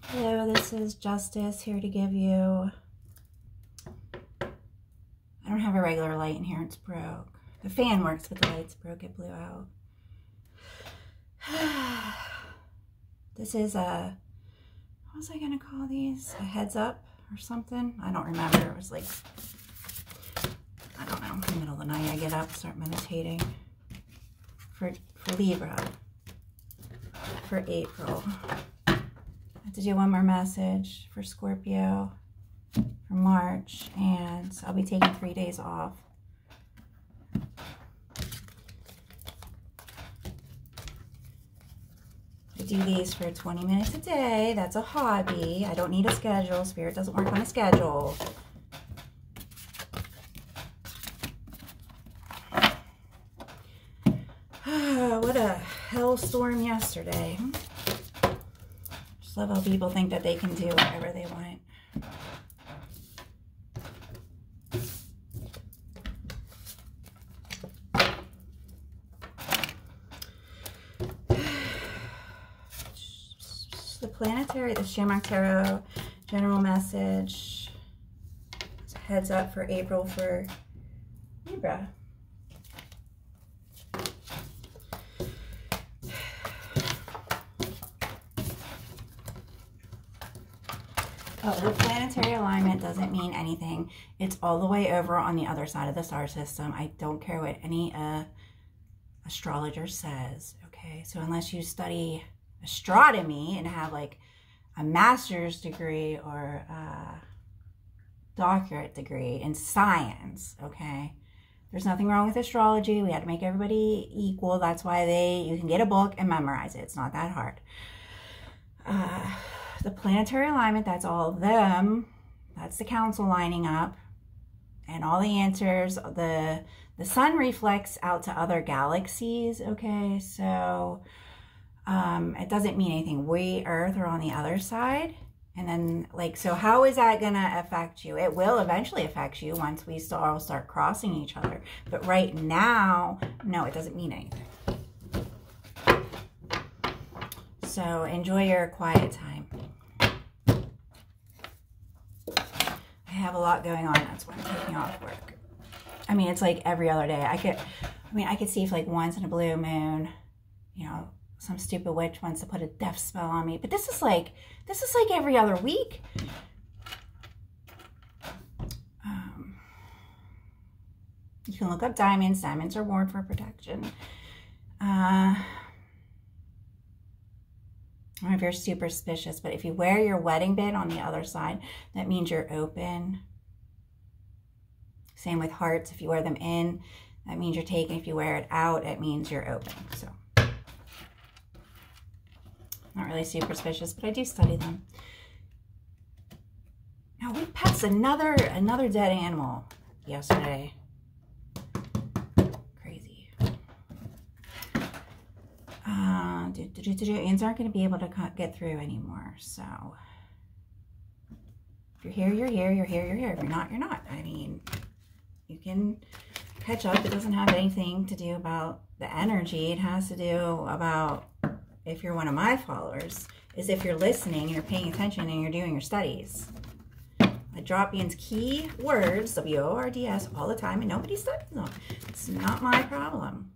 Hello, this is Justice here to give you... I don't have a regular light in here, it's broke. The fan works, but the light's broke, it blew out. This is a... what was I going to call these? A heads up or something? I don't remember. It was like... I don't know. In the middle of the night, I get up, start meditating. For Libra. For April. I have to do one more message for Scorpio for March, and I'll be taking 3 days off. I do these for 20 minutes a day. That's a hobby. I don't need a schedule. Spirit doesn't work on a schedule. What a hellstorm yesterday. Just love how people think that they can do whatever they want. The Shamrock Tarot general message. It's a heads up for April for Libra. Oh, the planetary alignment doesn't mean anything. It's all the way over on the other side of the star system. I don't care what any astrologer says, okay? So unless you study astronomy and have like a master's degree or a doctorate degree in science, okay? There's nothing wrong with astrology. We had to make everybody equal. That's why you can get a book and memorize it. It's not that hard. The planetary alignment, that's all of them. That's the council lining up. And all the answers, the sun reflects out to other galaxies, okay? So... it doesn't mean anything. We, Earth, are on the other side. And then, like, so how is that going to affect you? It will eventually affect you once we all start crossing each other. But right now, no, it doesn't mean anything. So enjoy your quiet time. I have a lot going on. That's why I'm taking off work. I mean, it's like every other day. I could see if like once in a blue moon, you know, some stupid witch wants to put a death spell on me. But this is like every other week. You can look up diamonds. Diamonds are worn for protection. I don't know if you're superstitious, but if you wear your wedding band on the other side, that means you're open. Same with hearts. If you wear them in, that means you're taken. If you wear it out, it means you're open. So. Not really superstitious, but I do study them. Now we passed another dead animal yesterday. Crazy. Ants aren't going to be able to get through anymore. So if you're here, you're here. You're here, you're here. If you're not, you're not. I mean, you can catch up. It doesn't have anything to do about the energy. It has to do about... if you're one of my followers, is if you're listening and you're paying attention and you're doing your studies. I drop Ian's key words, W-O-R-D-S, all the time, and nobody studies them. It's not my problem.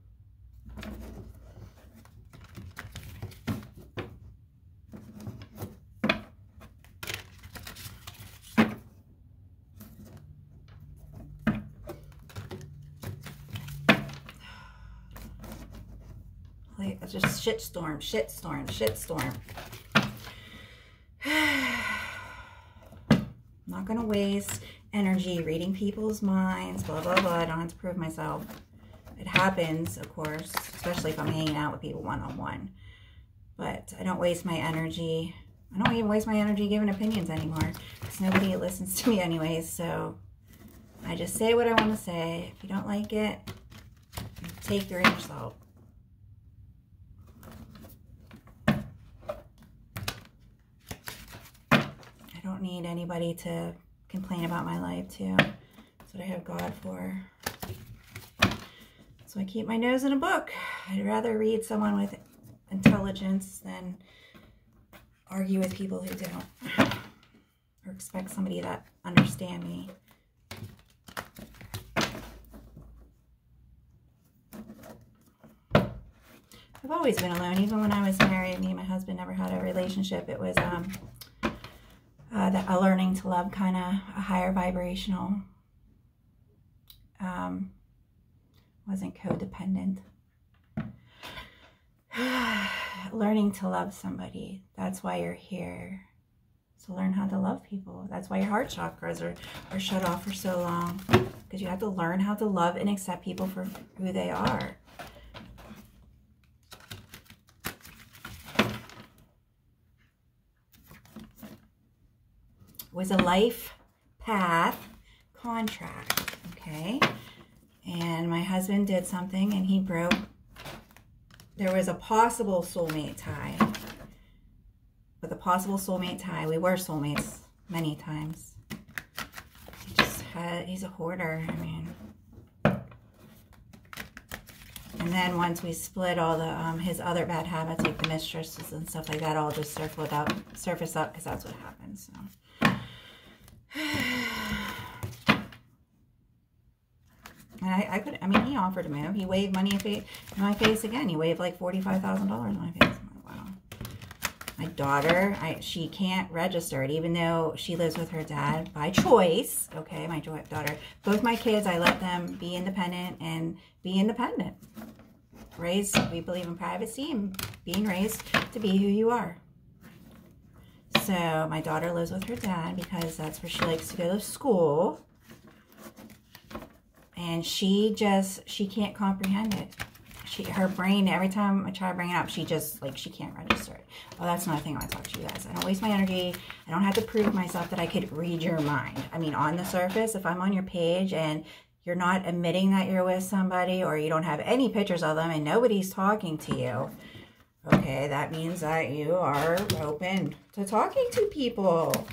It's just shitstorm, shitstorm, shitstorm. I'm not going to waste energy reading people's minds, blah, blah, blah. I don't have to prove myself. It happens, of course, especially if I'm hanging out with people one-on-one. But I don't waste my energy. I don't even waste my energy giving opinions anymore because nobody listens to me anyways. So I just say what I want to say. If you don't like it, take your inner salt. I don't need anybody to complain about my life too. That's what I have God for. So I keep my nose in a book. I'd rather read someone with intelligence than argue with people who don't, or expect somebody that understand me. I've always been alone. Even when I was married, me and my husband never had a relationship. It was a learning to love, kind of a higher vibrational. Wasn't codependent. Learning to love somebody. That's why you're here. So learn how to love people. That's why your heart chakras are shut off for so long. Because you have to learn how to love and accept people for who they are. It was a life path contract, okay? And my husband did something and he broke. There was a possible soulmate tie. With a possible soulmate tie, we were soulmates many times. He's a hoarder, I mean. And then once we split, all the his other bad habits, like the mistresses and stuff like that, all just surfaced up because that's what happens. So. And I mean, he offered to move. He waved money in my face again. He waved like $45,000 in my face. I'm like, wow. My daughter, she can't register it, even though she lives with her dad by choice. Okay, my daughter. Both my kids, I let them be independent and be independent. We believe in privacy and being raised to be who you are. So my daughter lives with her dad because that's where she likes to go to school. And she can't comprehend it. Her brain, every time I try to bring it up, she can't register it. Oh, that's another thing I want to talk to you guys. I don't waste my energy. I don't have to prove myself that I could read your mind. I mean, on the surface, if I'm on your page and you're not admitting that you're with somebody, or you don't have any pictures of them and nobody's talking to you, okay, that means that you are open to talking to people.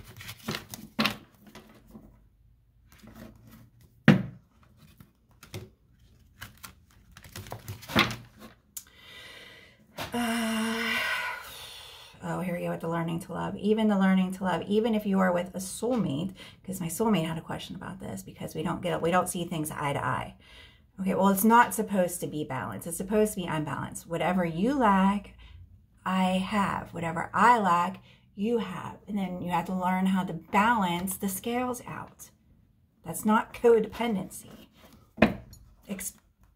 Oh, here we go with the learning to love. Even the learning to love, even if you are with a soulmate, because my soulmate had a question about this, because we don't see things eye to eye. Okay, well, it's not supposed to be balanced. It's supposed to be unbalanced. Whatever you lack, I have. Whatever I lack, you have. And then you have to learn how to balance the scales out. That's not codependency.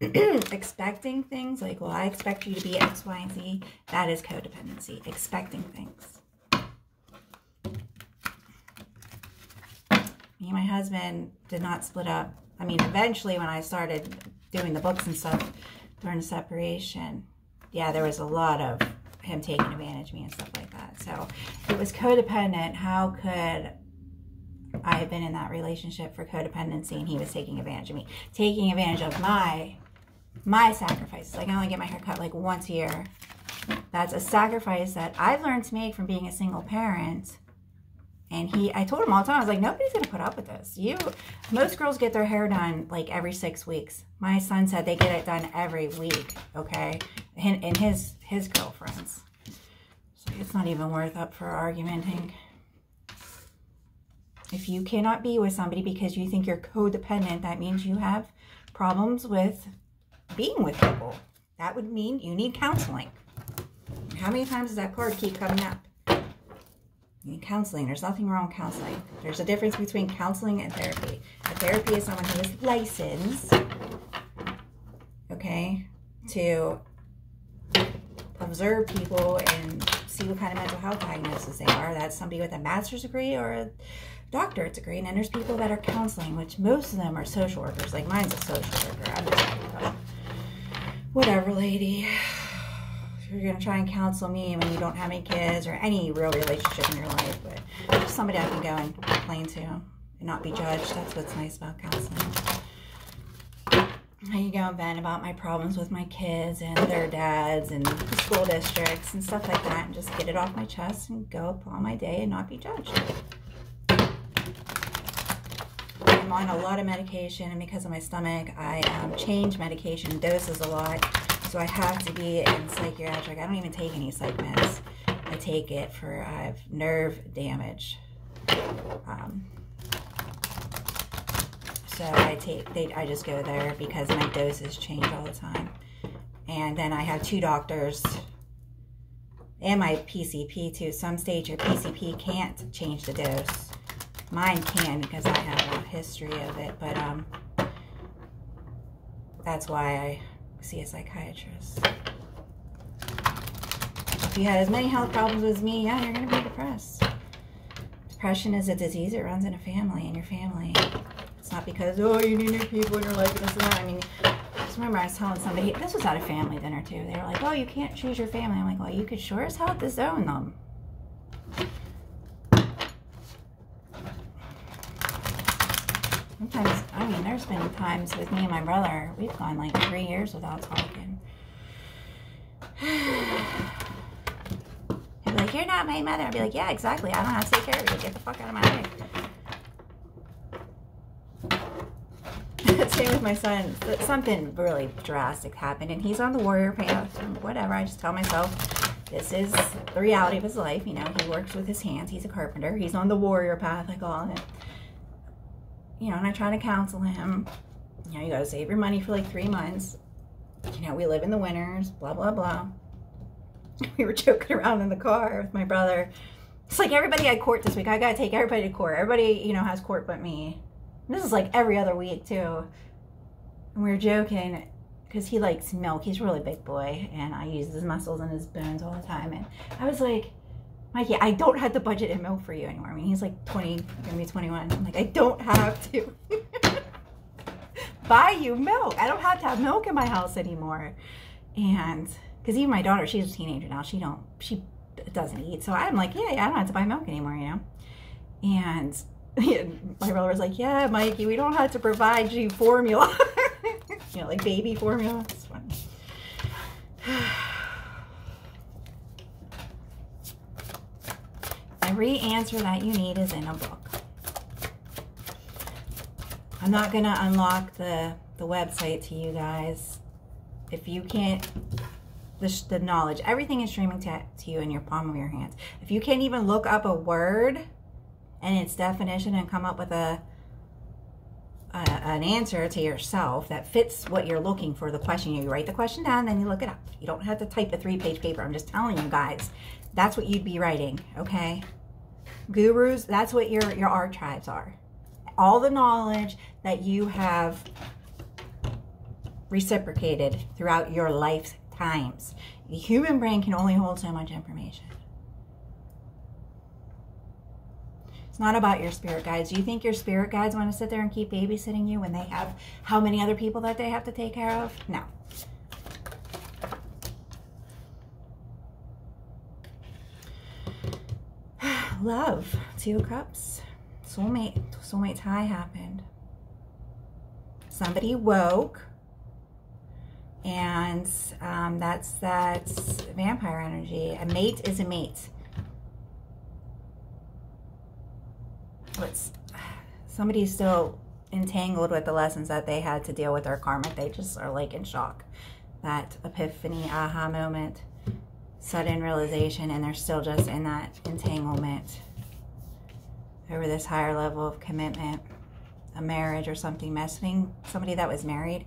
Expecting things like, well, I expect you to be X, Y, and Z. That is codependency. Expecting things. Me and my husband did not split up. I mean, eventually when I started doing the books and stuff during the separation, yeah, there was a lot of him taking advantage of me and stuff like that. So it was codependent. How could I have been in that relationship for codependency and he was taking advantage of me? Taking advantage of my sacrifices. Like, I only get my hair cut like once a year. That's a sacrifice that I've learned to make from being a single parent. And I told him all the time, I was like, nobody's going to put up with this. Most girls get their hair done like every 6 weeks. My son said they get it done every week, okay? And his girlfriends. So it's not even worth up for argumenting. If you cannot be with somebody because you think you're codependent, that means you have problems with being with people. That would mean you need counseling. How many times does that card keep coming up? You need counseling. There's nothing wrong with counseling. There's a difference between counseling and therapy. A therapy is someone who is licensed, okay, to observe people and see what kind of mental health diagnosis they are. That's somebody with a master's degree or a doctorate degree. And then there's people that are counseling, which most of them are social workers. Like, mine's a social worker. I'm just whatever, lady. You're going to try and counsel me when you don't have any kids or any real relationship in your life, but just somebody I can go and complain to and not be judged. That's what's nice about counseling. I can go and vent about my problems with my kids and their dads and the school districts and stuff like that, and just get it off my chest and go upon my day and not be judged. I'm on a lot of medication, and because of my stomach, I change medication doses a lot. So I have to be in psychiatric. I don't even take any psych meds. I take it for, I have nerve damage. So I just go there because my doses change all the time. And then I have 2 doctors and my PCP too. Some states your PCP can't change the dose. Mine can because I have a history of it, but that's why I see a psychiatrist. If you had as many health problems as me, yeah, you're going to be depressed. Depression is a disease. It runs in a family, in your family. It's not because, oh, you need new people in your life, this and that. I mean, just remember I was telling somebody, this was at a family dinner too. They were like, oh, you can't choose your family. I'm like, well, you could sure as hell disown them. Sometimes, I mean, there's been times with me and my brother, we've gone like 3 years without talking. He'd be like, you're not my mother. I'd be like, yeah, exactly. I don't have to take care of you. Get the fuck out of my way. Same with my son. Something really drastic happened, and he's on the warrior path. Whatever. I just tell myself, this is the reality of his life. You know, he works with his hands. He's a carpenter. He's on the warrior path, I call it. You know, and I try to counsel him. You know, you got to save your money for like 3 months. You know, we live in the winters, blah, blah, blah. We were joking around in the car with my brother. It's like everybody had court this week. I got to take everybody to court. Everybody, you know, has court but me. And this is like every other week too. And we were joking because he likes milk. He's a really big boy. And I use his muscles and his bones all the time. And I was like, Mikey, I don't have the budget in milk for you anymore. I mean, he's like 20, gonna be 21. I'm like, I don't have to buy you milk. I don't have to have milk in my house anymore. And because even my daughter, she's a teenager now. She doesn't eat. So I'm like, yeah, I don't have to buy milk anymore, you know. And my brother was like, yeah, Mikey, we don't have to provide you formula. You know, like baby formula. It's funny. Every answer that you need is in a book. I'm not going to unlock the website to you guys. If you can't, the knowledge, everything is streaming to you in your palm of your hands. If you can't even look up a word and its definition and come up with an answer to yourself that fits what you're looking for, the question, you write the question down, then you look it up. You don't have to type a 3-page paper. I'm just telling you guys, that's what you'd be writing, okay? Gurus, that's what your archetypes are. All the knowledge that you have reciprocated throughout your lifetimes. The human brain can only hold so much information. It's not about your spirit guides. Do you think your spirit guides want to sit there and keep babysitting you when they have how many other people that they have to take care of? No. Love, 2 cups. Soulmate tie happened. Somebody woke, and that's vampire energy. A mate is a mate. Somebody's still entangled with the lessons that they had to deal with their karma. They just are like in shock. That epiphany, aha moment, sudden realization, and they're still just in that entanglement over this higher level of commitment, a marriage or something, messing somebody that was married.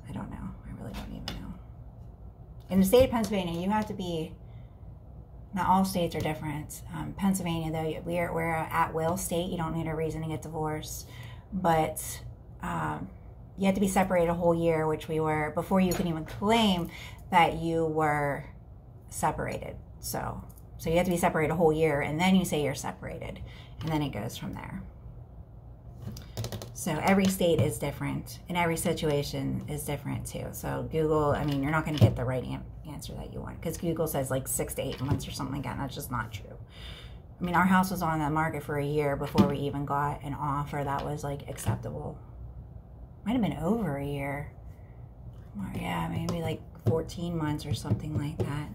I don't know. I really don't even know. In the state of Pennsylvania, you have to be, not all states are different. Pennsylvania, though, we're an at-will state. You don't need a reason to get divorced. But you have to be separated a whole year, which we were, before you can even claim that you were separated. So you have to be separated a whole year, and then you say you're separated. And then it goes from there. So every state is different, and every situation is different too. So Google, I mean, you're not going to get the right answer that you want, because Google says like 6 to 8 months or something like that, and that's just not true. I mean, our house was on the market for a year before we even got an offer that was like acceptable. Might have been over a year. Or, yeah, maybe like 14 months or something like that.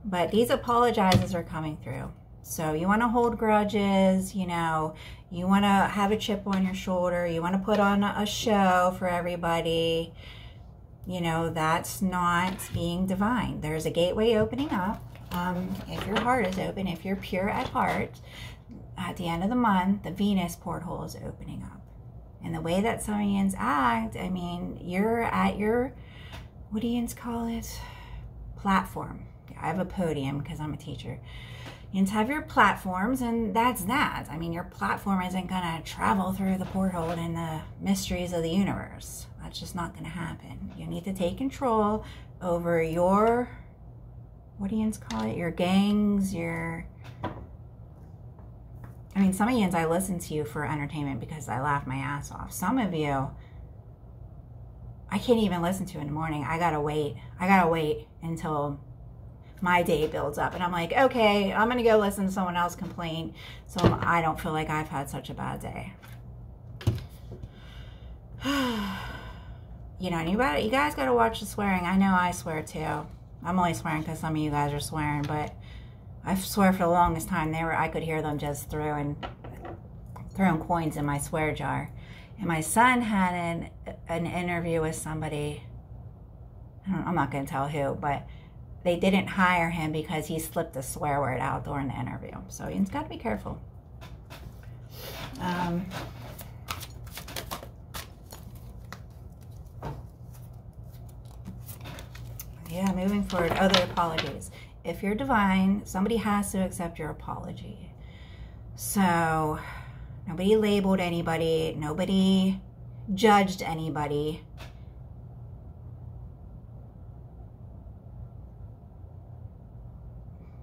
But these apologizes are coming through. So you want to hold grudges, you know, you want to have a chip on your shoulder, you want to put on a show for everybody. you know, that's not being divine. There's a gateway opening up. If your heart is open, if you're pure at heart, at the end of the month, the Venus porthole is opening up. And the way that Samians act, I mean, you're at your, what do you call it? Platform. I have a podium because I'm a teacher. You have your platforms, and that's that. I mean, your platform isn't going to travel through the porthole and the mysteries of the universe. That's just not going to happen. You need to take control over your, what do you call it? Your gangs, your... I mean, some of you, I listen to you for entertainment because I laugh my ass off. Some of you, I can't even listen to in the morning. I gotta wait. I gotta wait until my day builds up. And I'm like, okay, I'm gonna go listen to someone else complain so I don't feel like I've had such a bad day. You know, you guys gotta watch the swearing. I know I swear too. I'm only swearing because some of you guys are swearing, but I swear for the longest time I could hear them just throwing coins in my swear jar. And my son had an interview with somebody, I'm not going to tell who, but they didn't hire him because he slipped a swear word out during the interview. So you've got to be careful. Yeah, moving forward, other apologies. If you're divine, somebody has to accept your apology. So nobody labeled anybody. Nobody judged anybody.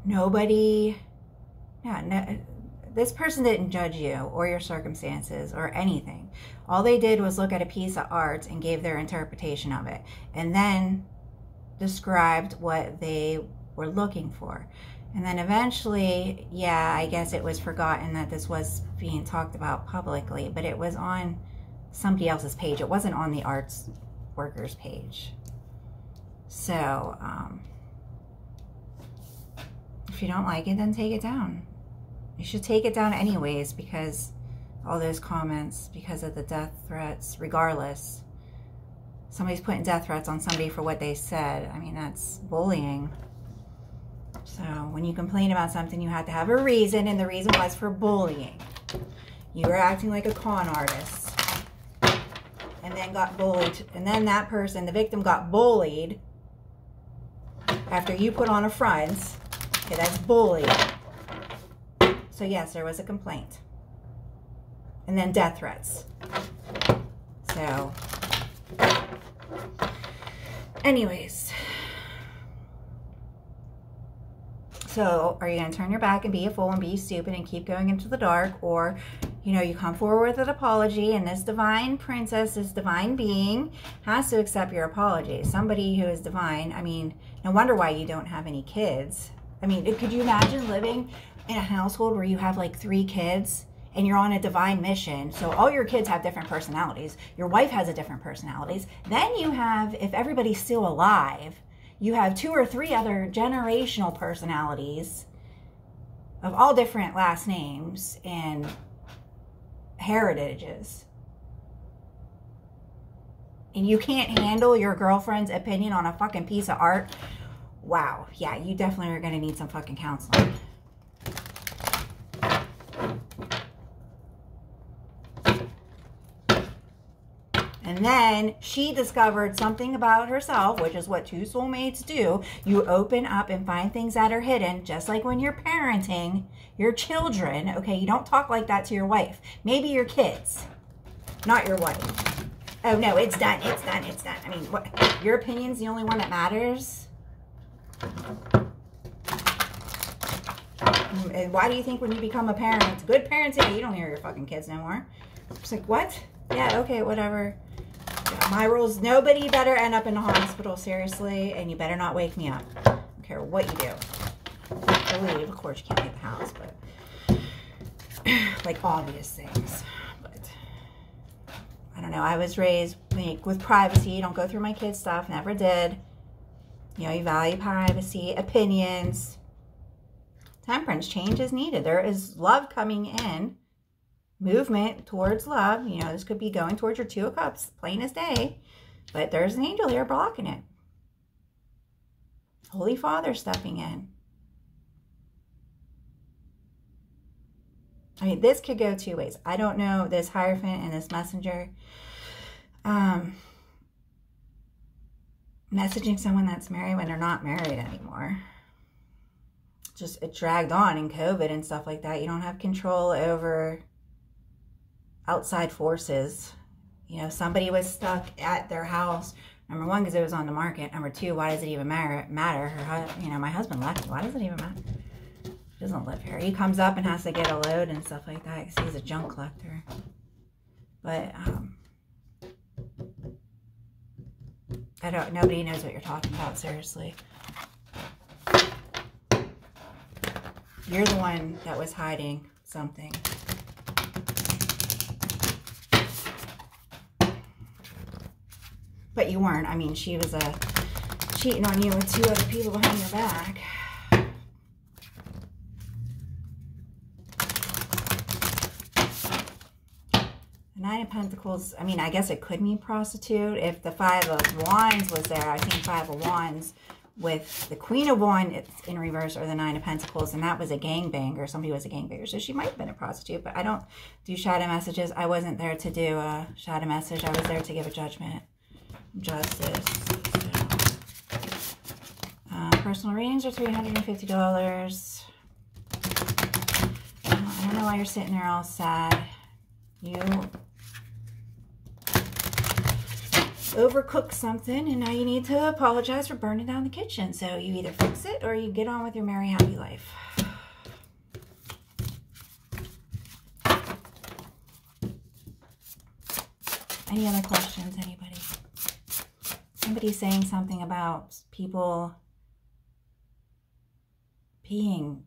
Nobody, this person didn't judge you or your circumstances or anything. All they did was look at a piece of art and gave their interpretation of it. And then described what they were looking for. And then eventually, yeah, I guess it was forgotten that this was being talked about publicly, but it was on somebody else's page. It wasn't on the arts workers page. So, if you don't like it, then take it down. You should take it down anyways, because all those comments, because of the death threats, regardless. Somebody's putting death threats on somebody for what they said. I mean, that's bullying. So when you complain about something, you have to have a reason, and the reason was for bullying. You were acting like a con artist and then got bullied. And then that person, the victim, got bullied after you put on a front. Okay, that's bullying. So yes, there was a complaint. And then death threats. So anyways, so are you going to turn your back and be a fool and be stupid and keep going into the dark? Or, you know, you come forward with an apology, and this divine princess, this divine being has to accept your apology. Somebody who is divine, I mean, no wonder why you don't have any kids. I mean, could you imagine living in a household where you have like 3 kids and you're on a divine mission? So all your kids have different personalities. Your wife has a different personalities. Then you have, if everybody's still alive, you have 2 or 3 other generational personalities of all different last names and heritages. And you can't handle your girlfriend's opinion on a fucking piece of art. Wow. Yeah, you definitely are going to need some fucking counseling. And then she discovered something about herself, which is what 2 soulmates do. You open up and find things that are hidden, just like when you're parenting your children. Okay, you don't talk like that to your wife. Maybe your kids, not your wife. Oh no, it's done, it's done, it's done. I mean, what, your opinion's the only one that matters? And why do you think when you become a parent, it's good parenting, you don't hear your fucking kids no more? It's like, what? Yeah, okay, whatever. Yeah, my rules, nobody better end up in the hospital, seriously, and you better not wake me up. I don't care what you do. To leave, of course you can't leave the house, but like obvious things. But I don't know, I was raised with privacy. Don't go through my kids' stuff, never did. You know, you value privacy, opinions. Temperance, change is needed. There is love coming in. Movement towards love. You know, this could be going towards your 2 of Cups, plain as day. But there's an angel here blocking it. Holy Father stepping in. I mean, this could go two ways. I don't know, this Hierophant and this messenger. Messaging someone that's married when they're not married anymore. Just, it dragged on in COVID and stuff like that. You don't have control over outside forces. You know, somebody was stuck at their house. Number one, because it was on the market. Number two, why does it even matter? You know, my husband left me. Why does it even matter? He doesn't live here. He comes up and has to get a load and stuff like that because he's a junk collector. But nobody knows what you're talking about, seriously. You're the one that was hiding something. But you weren't. I mean, she was cheating on you with 2 other people behind your back. The 9 of Pentacles, I mean, I guess it could mean prostitute. If the 5 of Wands was there, I think 5 of Wands with the Queen of Wands, it's in reverse, or the 9 of Pentacles, and that was a gangbanger. Somebody was a gangbanger, so she might have been a prostitute, but I don't do shadow messages. I wasn't there to do a shadow message. I was there to give a judgment. Justice. So, personal readings are $350. I don't know why you're sitting there all sad. You overcooked something and now you need to apologize for burning down the kitchen. So you either fix it or you get on with your merry, happy life. Any other questions, anybody? Somebody's saying something about people being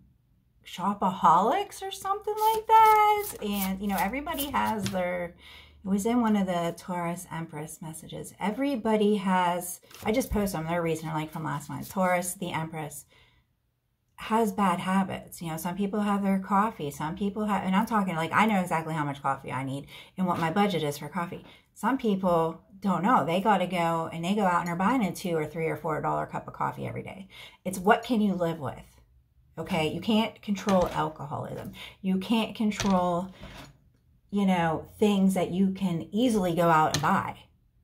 shopaholics or something like that. And, you know, everybody has their, it was in one of the Taurus Empress messages. Everybody has, I just posted them, they're recent, like from last month. Taurus, the Empress, has bad habits. You know, some people have their coffee. Some people have, and I'm talking like, I know exactly how much coffee I need and what my budget is for coffee. Some people don't know. They got to go and they go out and are buying a $2 or $3 or $4 cup of coffee every day. It's what can you live with? Okay, you can't control alcoholism. You can't control, you know, things that you can easily go out and buy.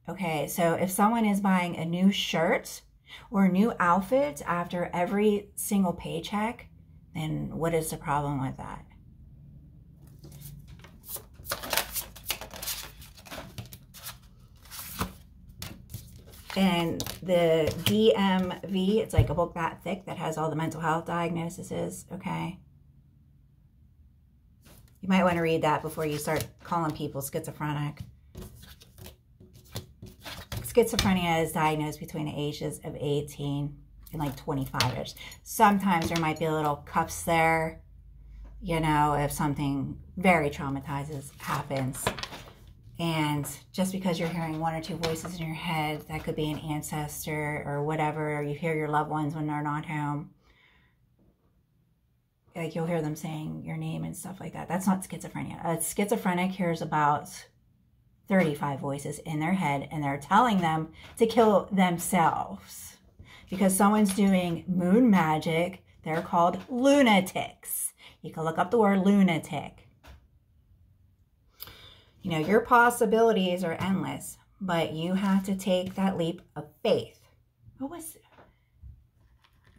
Okay, so if someone is buying a new shirt or a new outfit after every single paycheck, then what is the problem with that? And the DMV, it's like a book that thick that has all the mental health diagnoses, okay? You might want to read that before you start calling people schizophrenic. Schizophrenia is diagnosed between the ages of 18 and like 25-ish. Sometimes there might be a little cuffs there, you know, if something very traumatizes happens. And just because you're hearing 1 or 2 voices in your head, that could be an ancestor or whatever, or you hear your loved ones when they're not home. Like you'll hear them saying your name and stuff like that. That's not schizophrenia. A schizophrenic hears about 35 voices in their head and they're telling them to kill themselves. Because someone's doing moon magic, they're called lunatics. You can look up the word lunatic. You know, your possibilities are endless, but you have to take that leap of faith. What was it?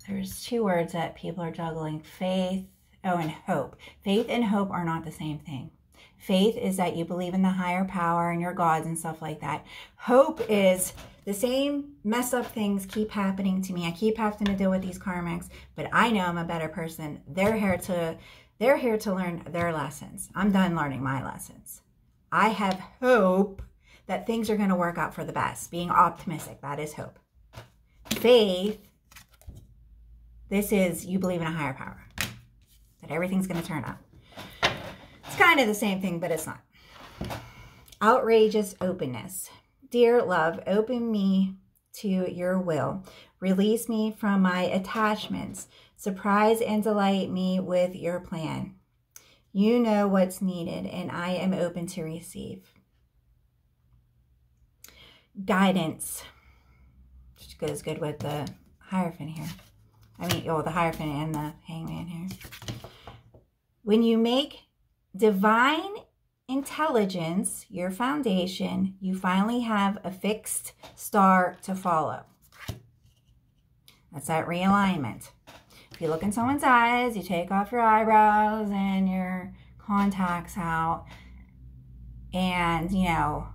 There's 2 words that people are juggling. Faith, and hope. Faith and hope are not the same thing. Faith is that you believe in the higher power and your gods and stuff like that. Hope is the same messed up things keep happening to me. I keep having to deal with these karmics, but I know I'm a better person. They're here to learn their lessons. I'm done learning my lessons. I have hope that things are going to work out for the best. Being optimistic, that is hope. Faith, this is you believe in a higher power. That everything's going to turn out. It's kind of the same thing, but it's not. Outrageous openness. Dear love, open me to your will. Release me from my attachments. Surprise and delight me with your plan. You know what's needed, and I am open to receive. guidance, which goes good with the Hierophant here. I mean, oh, the Hierophant and the Hangman here. When you make divine intelligence your foundation, you finally have a fixed star to follow. That's that realignment. If you look in someone's eyes, you take off your eyebrows and your contacts out, and, you know,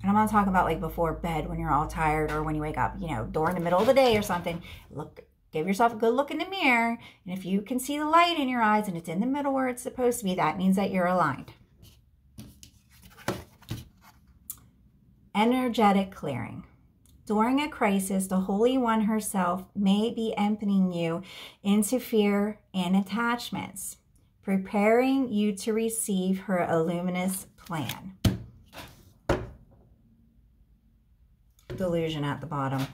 and I'm not talking about like before bed when you're all tired or when you wake up, you know, during the middle of the day or something. Look, give yourself a good look in the mirror, and if you can see the light in your eyes and it's in the middle where it's supposed to be, that means that you're aligned. Energetic clearing. During a crisis, the Holy One herself may be emptying you into fear and attachments, preparing you to receive her luminous plan. Delusion at the bottom.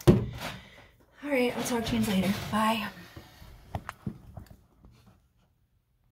All right, I'll talk to you later. Bye.